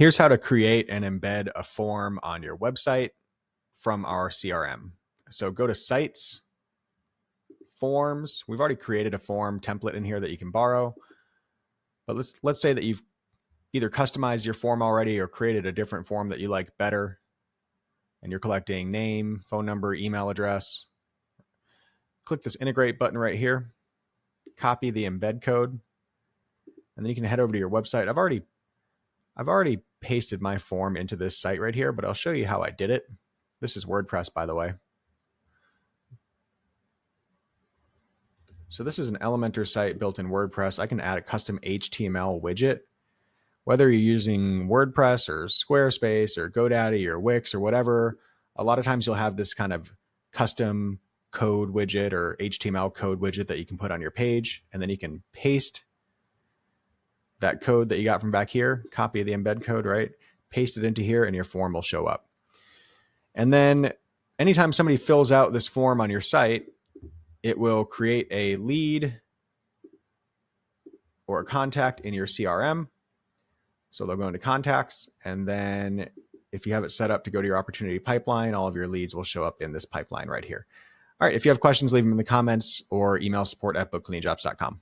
Here's how to create and embed a form on your website from our CRM. So go to Sites, Forms. We've already created a form template in here that you can borrow. But let's say that you've either customized your form already or created a different form that you like better, and you're collecting name, phone number, email address. Click this integrate button right here, copy the embed code, and then you can head over to your website. I've already pasted my form into this site right here, but I'll show you how I did it. This is WordPress, by the way. So this is an Elementor site built in WordPress. I can add a custom HTML widget. Whether you're using WordPress or Squarespace or GoDaddy or Wix or whatever, a lot of times you'll have this kind of custom code widget or HTML code widget that you can put on your page, and then you can paste that code that you got from back here, copy the embed code, right? Paste it into here and your form will show up. And then anytime somebody fills out this form on your site, it will create a lead or a contact in your CRM. So they'll go into contacts, and then if you have it set up to go to your opportunity pipeline, all of your leads will show up in this pipeline right here. All right, if you have questions, leave them in the comments or email support@bookcleaningjobs.com.